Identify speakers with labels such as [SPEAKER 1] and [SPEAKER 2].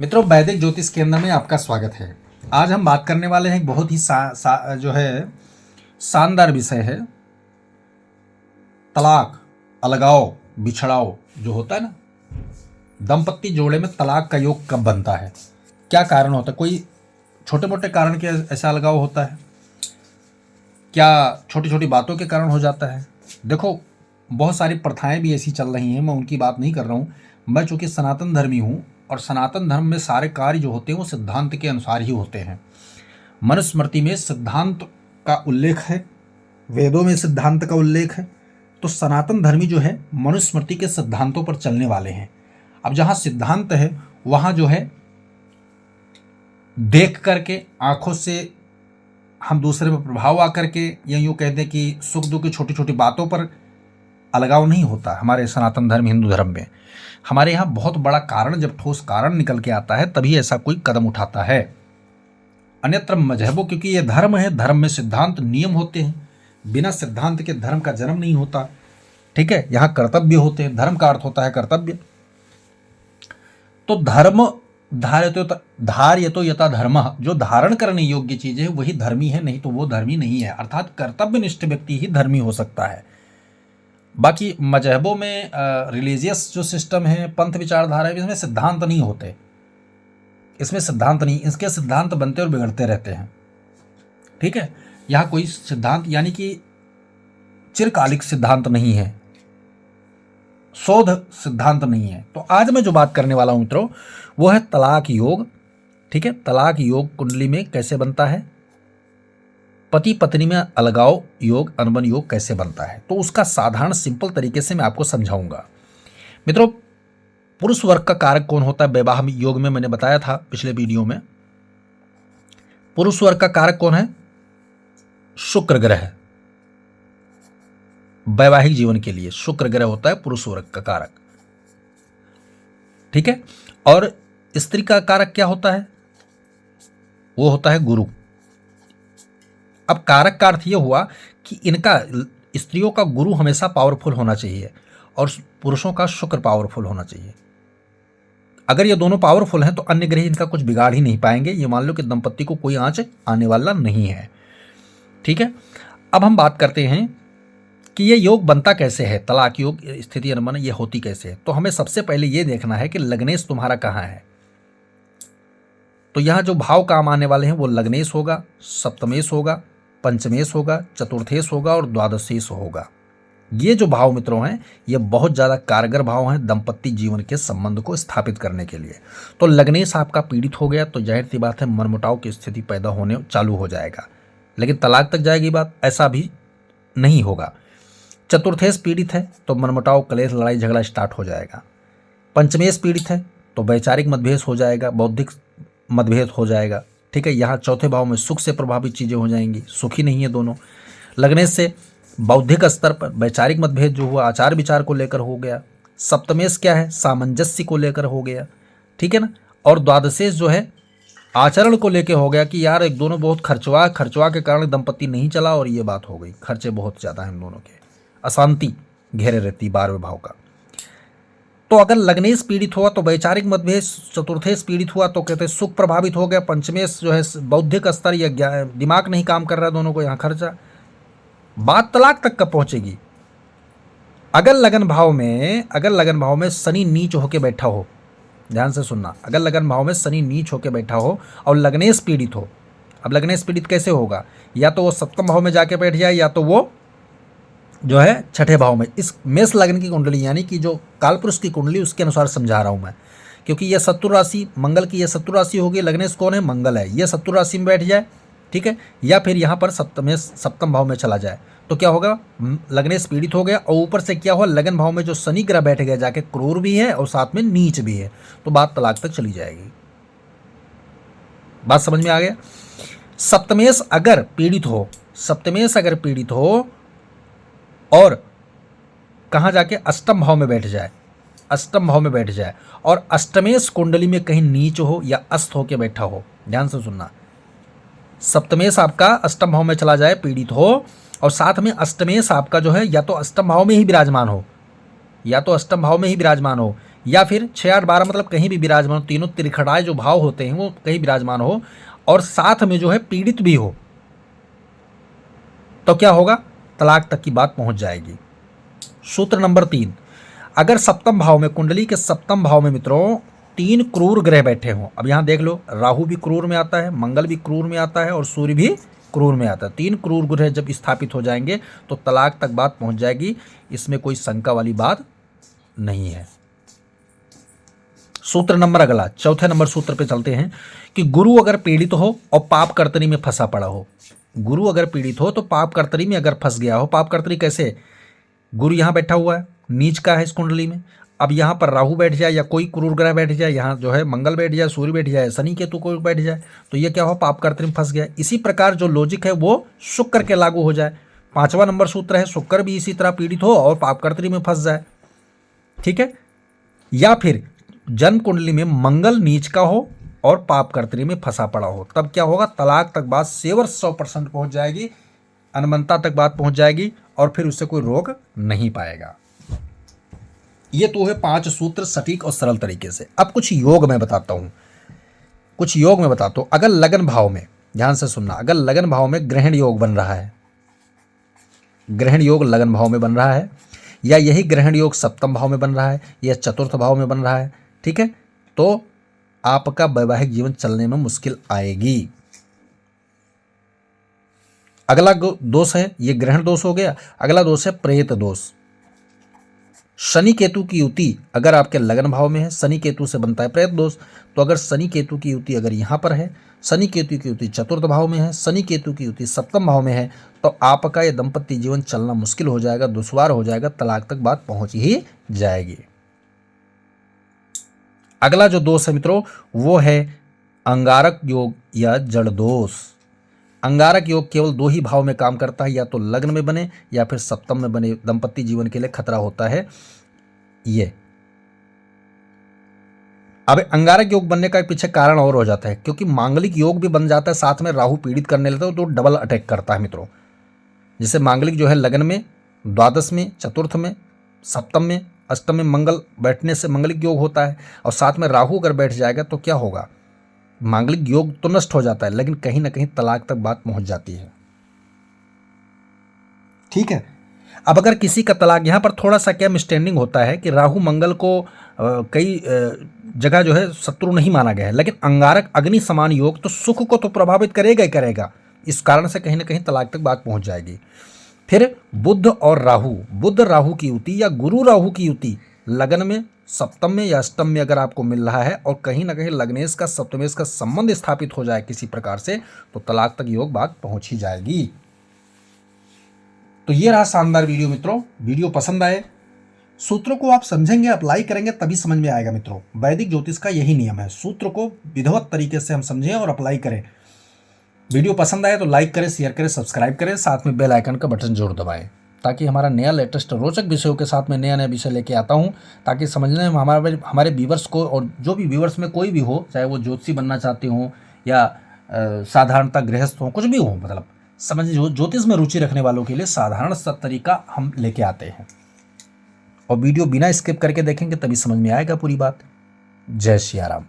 [SPEAKER 1] मित्रों, वैदिक ज्योतिष केंद्र में आपका स्वागत है। आज हम बात करने वाले हैं एक बहुत ही जो है शानदार विषय है। तलाक, अलगाव, बिछड़ाव जो होता है ना, दंपत्ति जोड़े में तलाक का योग कब बनता है, क्या कारण होता है? कोई छोटे मोटे कारण के ऐसा अलगाव होता है क्या? छोटी छोटी बातों के कारण हो जाता है? देखो, बहुत सारी प्रथाएं भी ऐसी चल रही हैं, मैं उनकी बात नहीं कर रहा हूँ। मैं चूँकि सनातन धर्मी हूँ और सनातन धर्म में सारे कार्य जो होते हैं वो सिद्धांत के अनुसार ही होते हैं। मनुस्मृति में सिद्धांत का उल्लेख है, वेदों में सिद्धांत का उल्लेख है। तो सनातन धर्मी जो है मनुस्मृति के सिद्धांतों पर चलने वाले हैं। अब जहाँ सिद्धांत है वहाँ जो है देख करके, आंखों से हम दूसरे पर प्रभाव आकर के, या यूँ कह दें कि सुख दुख की छोटी छोटी बातों पर अलगाव नहीं होता। हमारे सनातन धर्म, हिंदू धर्म में हमारे यहाँ बहुत बड़ा कारण, जब ठोस कारण निकल के आता है तभी ऐसा कोई कदम उठाता है। अन्यत्र मजहबों, क्योंकि ये धर्म है, धर्म में सिद्धांत नियम होते हैं। बिना सिद्धांत के धर्म का जन्म नहीं होता। ठीक है, यहाँ कर्तव्य होते हैं। धर्म का अर्थ होता है कर्तव्य। तो धर्म धार्यतो यथा धर्म, जो धारण करने योग्य चीज है वही धर्मी है, नहीं तो वो धर्मी नहीं है। अर्थात कर्तव्यनिष्ठ व्यक्ति ही धर्मी हो सकता है। बाकी मजहबों में रिलीजियस जो सिस्टम है, पंथ विचारधारा है, इसमें सिद्धांत नहीं होते। इसमें सिद्धांत नहीं, इसके सिद्धांत बनते और बिगड़ते रहते हैं। ठीक है, यहाँ कोई सिद्धांत यानी कि चिरकालिक सिद्धांत नहीं है, शोध सिद्धांत नहीं है। तो आज मैं जो बात करने वाला हूं मित्रों, वो है तलाक योग। ठीक है, तलाक योग कुंडली में कैसे बनता है, पति पत्नी में अलगाव योग, अनबन योग कैसे बनता है, तो उसका साधारण सिंपल तरीके से मैं आपको समझाऊंगा। मित्रों, पुरुष वर्ग का कारक कौन होता है? वैवाह योग में मैंने बताया था पिछले वीडियो में। पुरुष वर्ग का कारक कौन है? शुक्र ग्रह। वैवाहिक जीवन के लिए शुक्र ग्रह होता है पुरुष वर्ग का कारक। ठीक है, और स्त्री का कारक क्या होता है? वो होता है गुरु। अब कारक का अर्थ यह हुआ कि इनका, स्त्रियों का गुरु हमेशा पावरफुल होना चाहिए और पुरुषों का शुक्र पावरफुल होना चाहिए। अगर ये दोनों पावरफुल हैं तो अन्य ग्रह इनका कुछ बिगाड़ ही नहीं पाएंगे। ये मान लो कि दंपत्ति को कोई आंच आने वाला नहीं है। ठीक है, अब हम बात करते हैं कि ये योग बनता कैसे है, तलाक योग, स्थिति अनबन ये होती कैसे है। तो हमें सबसे पहले ये देखना है कि लग्नेश तुम्हारा कहाँ है। तो यहाँ जो भाव काम आने वाले हैं वो लग्नेश होगा, सप्तमेश होगा, पंचमेश होगा, चतुर्थेश होगा और द्वादशेश होगा। ये जो भाव मित्रों हैं ये बहुत ज़्यादा कारगर भाव हैं दंपत्ति जीवन के संबंध को स्थापित करने के लिए। तो लग्नेश आपका पीड़ित हो गया तो जाहिर सी बात है मनमुटाव की स्थिति पैदा होने चालू हो जाएगा, लेकिन तलाक तक जाएगी बात, ऐसा भी नहीं होगा। चतुर्थेश पीड़ित है तो मनमुटाव, कलेश, लड़ाई झगड़ा स्टार्ट हो जाएगा। पंचमेश पीड़ित है तो वैचारिक मतभेद हो जाएगा, बौद्धिक मतभेद हो जाएगा। ठीक है, यहाँ चौथे भाव में सुख से प्रभावित चीज़ें हो जाएंगी, सुखी नहीं है दोनों। लग्नेश से बौद्धिक स्तर पर वैचारिक मतभेद जो हुआ आचार विचार को लेकर हो गया। सप्तमेश क्या है? सामंजस्य को लेकर हो गया। ठीक है ना, और द्वादशेश जो है आचरण को लेकर हो गया कि यार एक दोनों बहुत खर्चवा के कारण दंपत्ति नहीं चला और ये बात हो गई, खर्चे बहुत ज़्यादा हैं दोनों के, अशांति घेरे रहती 12वें भाव का। तो अगर लग्नेश पीड़ित हुआ तो वैचारिक मतभेद, चतुर्थेश पीड़ित हुआ तो कहते हैं सुख प्रभावित हो गया, पंचमेश जो है बौद्धिक स्तर या दिमाग नहीं काम कर रहा है दोनों को, यहाँ खर्चा। बात तलाक तक कब पहुंचेगी? अगर लगन भाव में शनि नीच होकर बैठा हो, ध्यान से सुनना, अगर लगन भाव में शनि नीच होकर बैठा हो और लग्नेश पीड़ित हो। अब लग्नेश पीड़ित कैसे होगा? या तो वो सप्तम भाव में जाके बैठ जाए या तो वो जो है छठे भाव में। इस मेष लग्न की कुंडली यानी कि जो कालपुरुष की कुंडली उसके अनुसार समझा रहा हूं मैं, क्योंकि यह शत्रु राशि, मंगल की यह शत्रु राशि होगी। लग्नेश कौन है? मंगल है। यह शत्रु राशि में बैठ जाए, ठीक है, या फिर यहाँ पर सप्तम भाव में चला जाए तो क्या होगा? लग्नेश पीड़ित हो गया और ऊपर से क्या हुआ, लगन भाव में जो शनि ग्रह बैठ गया जाके, क्रूर भी है और साथ में नीच भी है, तो बात तलाक तक चली जाएगी। बात समझ में आ गया? सप्तमेश अगर पीड़ित हो और कहाँ जाके अष्टम भाव में बैठ जाए, और अष्टमेश कुंडली में कहीं नीच हो या अस्त होके बैठा हो, ध्यान से सुनना, सप्तमेश आपका अष्टम भाव में चला जाए, पीड़ित हो, और साथ में अष्टमेश आपका जो है या तो अष्टम भाव में ही विराजमान हो या फिर 6 8 12 मतलब कहीं भी विराजमान हो, तीनों त्रिखड़ाए जो भाव होते हैं वो कहीं विराजमान हो और साथ में जो है पीड़ित भी हो, तो क्या होगा, तलाक तक की बात पहुंच जाएगी। सूत्र नंबर 3, अगर सप्तम भाव में, कुंडली के सप्तम भाव में मित्रों 3 क्रूर ग्रह बैठे हों। अब यहां देख लो, राहु भी क्रूर में आता है, मंगल भी क्रूर में आता है और सूर्य भी क्रूर में आता है। 3 क्रूर ग्रह जब स्थापित हो जाएंगे तो तलाक तक बात पहुंच जाएगी, इसमें कोई शंका वाली बात नहीं है। सूत्र नंबर अगला, चौथे नंबर सूत्र पे चलते हैं कि गुरु अगर पीड़ित हो और पाप कर्तरी में फंसा पड़ा हो। गुरु अगर पीड़ित हो तो पाप कर्तरी में अगर फंस गया हो। पाप कर्तरी कैसे, गुरु यहां बैठा हुआ है, नीच का है इस कुंडली में, अब यहां पर राहु बैठ जाए या कोई क्रूर ग्रह बैठ जाए, यहां जो है मंगल बैठ जाए, सूर्य बैठ जाए, शनि केतु कोई बैठ जाए, तो ये क्या हो, पाप कर्तरी में फंस गया। इसी प्रकार जो लॉजिक है वो शुक्र के लागू हो जाए। 5वां नंबर सूत्र है, शुक्र भी इसी तरह पीड़ित हो और पाप कर्तरी में फंस जाए, ठीक है। या फिर जन्म कुंडली में मंगल नीच का हो और पाप कर्तरी में फंसा पड़ा हो, तब क्या होगा, तलाक तक बात सेवर 100% पहुंच जाएगी, अनमनता तक बात पहुंच जाएगी और फिर उससे कोई रोक नहीं पाएगा। ये तो है 5 सूत्र सटीक और सरल तरीके से। अब कुछ योग मैं बताता हूं, कुछ योग में बताता हूं। अगर लगन भाव में, ध्यान से सुनना, अगर लगन भाव में ग्रहण योग बन रहा है, ग्रहण योग लगन भाव में बन रहा है, या यही ग्रहण योग सप्तम भाव में बन रहा है या चतुर्थ भाव में बन रहा है, ठीक है, तो आपका वैवाहिक जीवन चलने में मुश्किल आएगी। अगला दोष है, ये ग्रहण दोष हो गया। अगला दोष है प्रेत दोष। शनि केतु की युति अगर आपके लगन भाव में है, शनि केतु से बनता है प्रेत दोष। तो अगर शनि केतु की युति अगर यहां पर है, शनि केतु की युति चतुर्थ भाव में है, शनि केतु की युति सप्तम भाव में है, तो आपका यह दंपत्ति जीवन चलना मुश्किल हो जाएगा, दुश्वार हो जाएगा, तलाक तक बात पहुंच ही जाएगी। अगला जो दोष है मित्रों वो है अंगारक योग या जड़ दोष। अंगारक योग केवल 2 ही भाव में काम करता है, या तो लग्न में बने या फिर सप्तम में बने, दंपत्ति जीवन के लिए खतरा होता है ये। अब अंगारक योग बनने का पीछे कारण और हो जाता है, क्योंकि मांगलिक योग भी बन जाता है, साथ में राहु पीड़ित करने लगता है तो डबल अटैक करता है मित्रों। जैसे मांगलिक जो है लगन में, द्वादश में, चतुर्थ में, सप्तम में, अष्टम में मंगल बैठने से मांगलिक योग होता है, और साथ में राहु अगर बैठ जाएगा तो क्या होगा, मांगलिक योग तो नष्ट हो जाता है, लेकिन कहीं ना कहीं तलाक तक बात पहुंच जाती है, ठीक है। अब अगर किसी का तलाक, यहां पर थोड़ा सा क्या मिसस्टैंडिंग होता है कि राहु मंगल को कई जगह जो है शत्रु नहीं माना गया है, लेकिन अंगारक अग्नि समान योग तो सुख को तो प्रभावित करेगा ही करेगा, इस कारण से कहीं ना कहीं तलाक तक बात पहुंच जाएगी। फिर बुध और राहु, बुध राहु की युति या गुरु राहु की युति लगन में, सप्तम में या अष्टम में अगर आपको मिल रहा है और कहीं ना कहीं लग्नेश का सप्तमेश का संबंध स्थापित हो जाए किसी प्रकार से, तो तलाक तक योग बात पहुंच ही जाएगी। तो ये रहा शानदार वीडियो मित्रों। वीडियो पसंद आए, सूत्रों को आप समझेंगे, अप्लाई करेंगे तभी समझ में आएगा मित्रों। वैदिक ज्योतिष का यही नियम है, सूत्र को विधिवत तरीके से हम समझें और अप्लाई करें। वीडियो पसंद आए तो लाइक करें, शेयर करें, सब्सक्राइब करें, साथ में बेल आइकन का बटन जरूर दबाएं, ताकि हमारा नया लेटेस्ट रोचक विषयों के साथ में नया नया विषय लेके आता हूं, ताकि समझने में हमारे व्यूवर्स को, और जो भी व्यूवर्स में कोई भी हो, चाहे वो ज्योतिषी बनना चाहते हों या साधारणतः गृहस्थ हों, कुछ भी हो, मतलब समझ ज्योतिष में रुचि रखने वालों के लिए साधारण सा तरीका हम लेके आते हैं, और वीडियो बिना स्किप करके देखेंगे तभी समझ में आएगा पूरी बात। जय सिया राम।